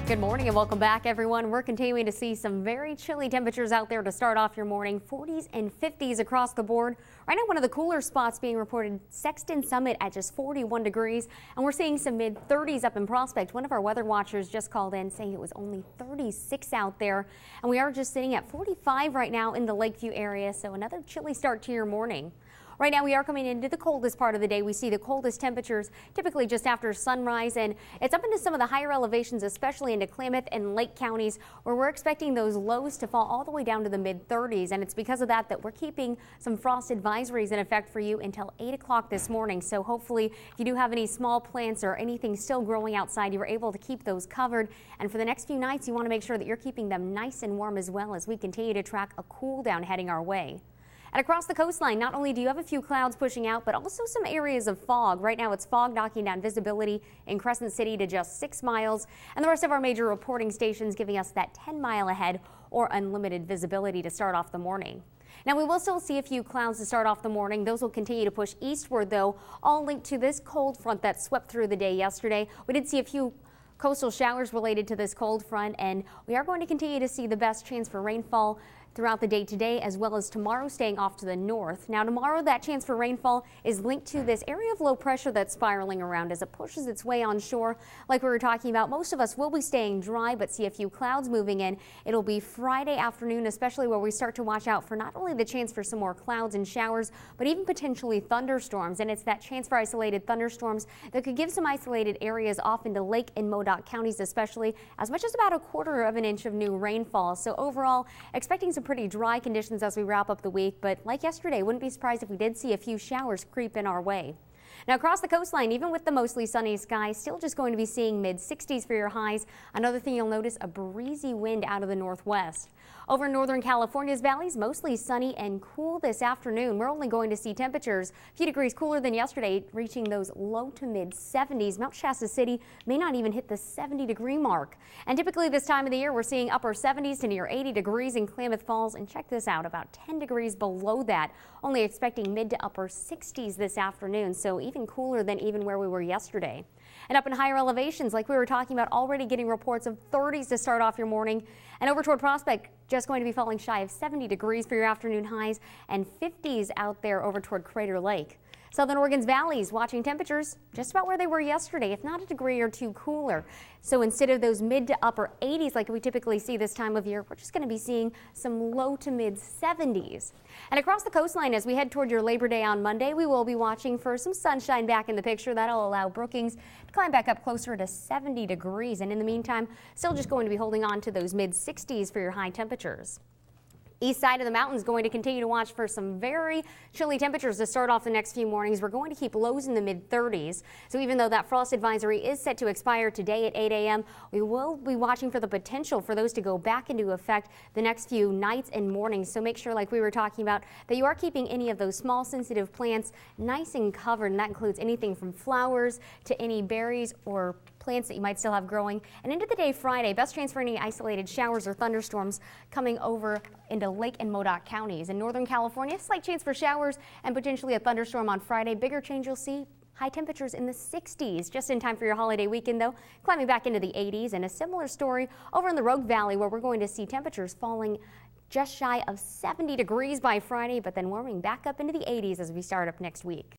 Good morning and welcome back, everyone. We're continuing to see some very chilly temperatures out there to start off your morning. 40s and 50s across the board. Right now, one of the cooler spots being reported, Sexton Summit at just 41 degrees. And we're seeing some mid 30s up in Prospect. One of our weather watchers just called in saying it was only 36 out there. And we are just sitting at 45 right now in the Lakeview area. So another chilly start to your morning. Right now, we are coming into the coldest part of the day. We see the coldest temperatures typically just after sunrise, and it's up into some of the higher elevations, especially into Klamath and Lake counties, where we're expecting those lows to fall all the way down to the mid 30s. And it's because of that we're keeping some frost advisories in effect for you until 8 o'clock this morning. So hopefully, if you do have any small plants or anything still growing outside, you're able to keep those covered. And for the next few nights, you want to make sure that you're keeping them nice and warm as well, as we continue to track a cool down heading our way. And across the coastline, not only do you have a few clouds pushing out, but also some areas of fog. Right now, it's fog knocking down visibility in Crescent City to just 6 miles. And the rest of our major reporting stations giving us that 10-mile ahead or unlimited visibility to start off the morning. Now, we will still see a few clouds to start off the morning. Those will continue to push eastward, though, all linked to this cold front that swept through the day yesterday. We did see a few coastal showers related to this cold front, and we are going to continue to see the best chance for rainfall throughout the day today, as well as tomorrow, staying off to the north. Now tomorrow, that chance for rainfall is linked to this area of low pressure that's spiraling around as it pushes its way onshore. Like we were talking about, most of us will be staying dry, but see a few clouds moving in. It'll be Friday afternoon, especially where we start to watch out for not only the chance for some more clouds and showers, but even potentially thunderstorms. And it's that chance for isolated thunderstorms that could give some isolated areas off into Lake and Modoc counties, especially as much as about 1/4 of an inch of new rainfall. So overall, expecting some pretty dry conditions as we wrap up the week, but like yesterday, wouldn't be surprised if we did see a few showers creep in our way. Now across the coastline, even with the mostly sunny skies, still just going to be seeing mid 60s for your highs. Another thing you'll notice, a breezy wind out of the northwest. Over in northern California's valleys, mostly sunny and cool this afternoon. We're only going to see temperatures a few degrees cooler than yesterday, reaching those low to mid 70s. Mount Shasta City may not even hit the 70-degree mark. And typically this time of the year, we're seeing upper 70s to near 80 degrees in Klamath Falls. And check this out, about 10 degrees below that. Only expecting mid to upper 60s this afternoon, so even cooler than even where we were yesterday. And up in higher elevations, like we were talking about, already getting reports of 30s to start off your morning. And over toward Prospect, just going to be falling shy of 70 degrees for your afternoon highs, and 50s out there over toward Crater Lake. Southern Oregon's valleys watching temperatures just about where they were yesterday, if not a degree or two cooler. So instead of those mid to upper 80s like we typically see this time of year, we're just going to be seeing some low to mid 70s. And across the coastline, as we head toward your Labor Day on Monday, we will be watching for some sunshine back in the picture. That'll allow Brookings to climb back up closer to 70 degrees. And in the meantime, still just going to be holding on to those mid 60s for your high temperatures. East side of the mountains going to continue to watch for some very chilly temperatures to start off the next few mornings. We're going to keep lows in the mid 30s. So even though that frost advisory is set to expire today at 8 a.m., we will be watching for the potential for those to go back into effect the next few nights and mornings. So make sure, like we were talking about, that you are keeping any of those small sensitive plants nice and covered. And that includes anything from flowers to any berries or plants that you might still have growing. And into the day Friday, best chance for any isolated showers or thunderstorms coming over into Lake and Modoc counties. In Northern California, slight chance for showers and potentially a thunderstorm on Friday. Bigger change you'll see, high temperatures in the 60s. Just in time for your holiday weekend, though, climbing back into the 80s. And a similar story over in the Rogue Valley, where we're going to see temperatures falling just shy of 70 degrees by Friday, but then warming back up into the 80s as we start up next week.